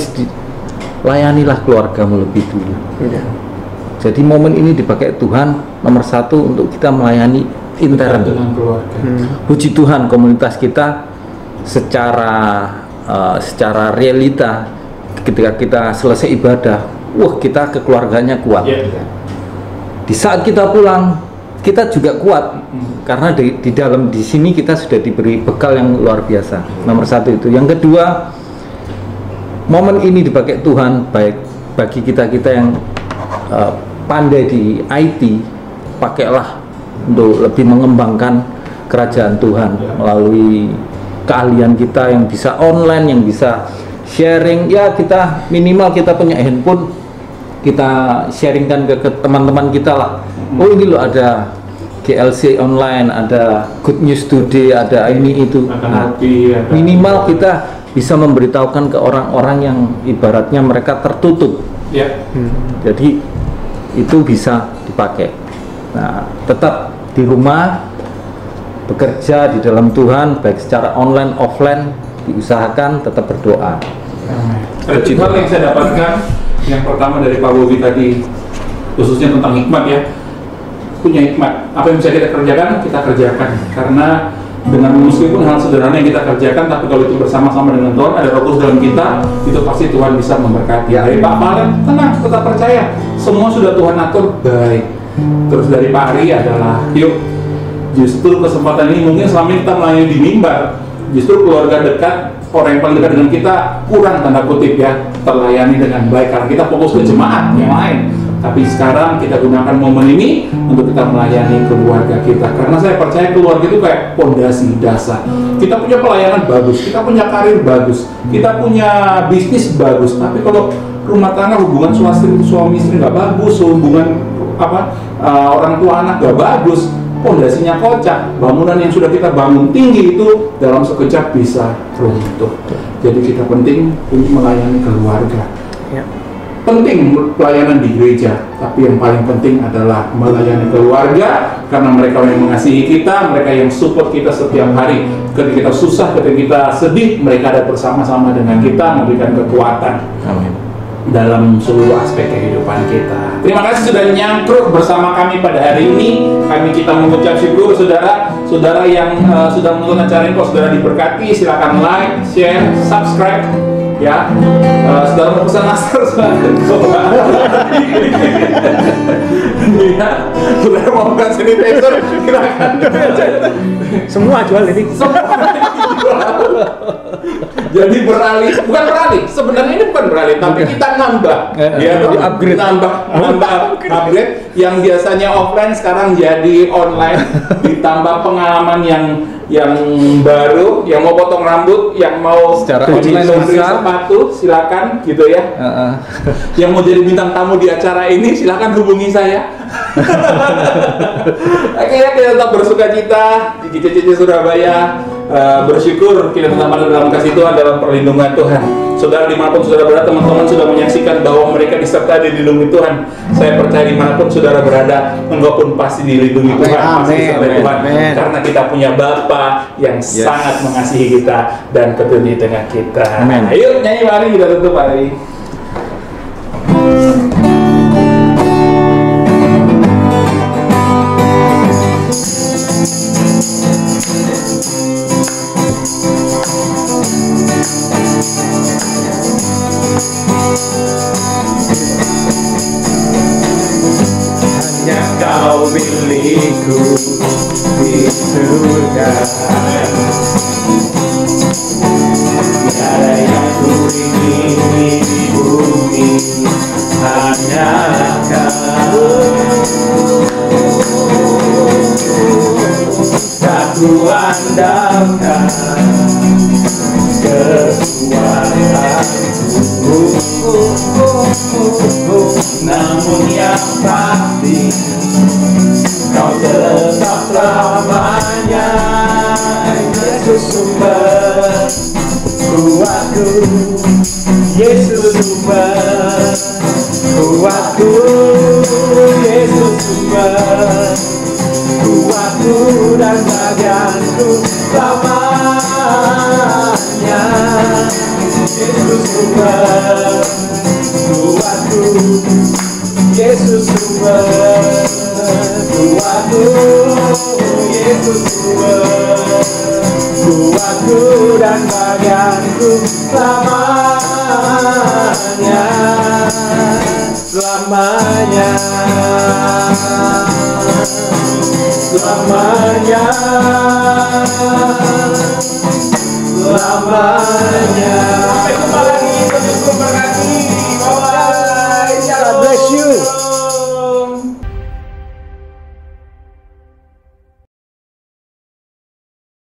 layanilah keluargamu lebih dulu. Iya. Jadi momen ini dipakai Tuhan nomor satu untuk kita melayani intern. Dengan keluarga. Puji Tuhan, komunitas kita secara realita ketika kita selesai ibadah, kita kekeluarganya kuat. Iya. Di saat kita pulang, kita juga kuat karena di dalam di sini kita sudah diberi bekal yang luar biasa. Nomor satu itu. Yang kedua, momen ini dipakai Tuhan baik bagi kita yang pandai di IT, pakailah untuk lebih mengembangkan kerajaan Tuhan melalui keahlian kita yang bisa online, yang bisa sharing. Ya, kita minimal kita punya handphone, kita sharingkan ke teman-teman kita lah. Oh, ini loh ada GLC online, ada Good News Today, ada ini itu. Nah, minimal kita bisa memberitahukan ke orang-orang yang ibaratnya mereka tertutup. Ya. Jadi itu bisa dipakai. Nah, tetap di rumah bekerja di dalam Tuhan, baik secara online offline, diusahakan tetap berdoa. Ada hal yang saya dapatkan, yang pertama dari Pak Bobi tadi, khususnya tentang hikmat ya, punya hikmat. Apa yang bisa kita kerjakan, kita kerjakan. Karena dengan meskipun hal sederhana yang kita kerjakan, tapi kalau itu bersama-sama dengan Tuhan, ada Roh Kudus dalam kita, itu pasti Tuhan bisa memberkati. Dari Pak Valen, tenang, tetap percaya, semua sudah Tuhan atur baik. Terus dari Pak Ari adalah, yuk, justru kesempatan ini mungkin selama ini kita melayani di mimbar, justru keluarga dekat, orang yang paling dekat dengan kita kurang tanda kutip ya, terlayani dengan baik karena kita fokus ke jemaat yang lain. Tapi sekarang kita gunakan momen ini untuk kita melayani keluarga kita. Karena saya percaya keluarga itu kayak pondasi dasar. Kita punya pelayanan bagus, kita punya karir bagus, kita punya bisnis bagus. Tapi kalau rumah tangga, hubungan suami istri nggak bagus, hubungan orang tua anak nggak bagus, pondasinya kocak, bangunan yang sudah kita bangun tinggi itu dalam sekejap bisa runtuh. Jadi kita penting untuk melayani keluarga. Ya. Penting pelayanan di gereja, tapi yang paling penting adalah melayani keluarga karena mereka yang mengasihi kita, mereka yang support kita setiap hari. Ketika kita susah, ketika kita sedih, mereka ada bersama-sama dengan kita, memberikan kekuatan. Amin. Dalam seluruh aspek kehidupan kita. Terima kasih sudah nyangkruk bersama kami pada hari ini. Kita mengucap syukur saudara yang sudah menonton acara ini. Kalau saudara diberkati, silakan like, share, subscribe. Ya, saudara mau pesan nastar, saudara mau pesan sanitizer, silakan. Semua jual ini. Jadi bukan beralih. Sebenarnya ini bukan beralih, tapi kita nambah. Ya, upgrade. Nambah upgrade yang biasanya offline sekarang jadi online. Ditambah pengalaman yang baru, yang mau potong rambut, yang mau secara cuci online bisa. sepatu, silakan gitu ya. Yang mau jadi bintang tamu di acara ini, silakan hubungi saya. Akhirnya kita tetap bersuka cita di GCC Surabaya, bersyukur kita tetap ada dalam kasih Tuhan, dalam perlindungan Tuhan. Saudara dimanapun saudara berada, teman-teman sudah menyaksikan bahwa mereka disertai dan dilindungi Tuhan. Saya percaya dimanapun saudara berada, engkau pun pasti dilindungi Tuhan, pasti disertai Tuhan. Karena kita punya Bapa yang sangat mengasihi kita dan peduli dengan kita. Ayo nyanyi, mari kita tutup hari. Kau milikku di surga, tiada yang ku ingini di bumi, hanya Kau. Tak ku andalkan kekuatanku, namun yang pasti Kau tetap selamanya, Yesus sumber kuatku, Yesus sumber kuatku, Yesus sumber kuatku dan bagianku selama Yesus sumber kuatku, Yesus sumber kuatku dan bagianku selamanya, selamanya, selamanya, selamanya. Sampai jumpa lagi, Yesus memberkati.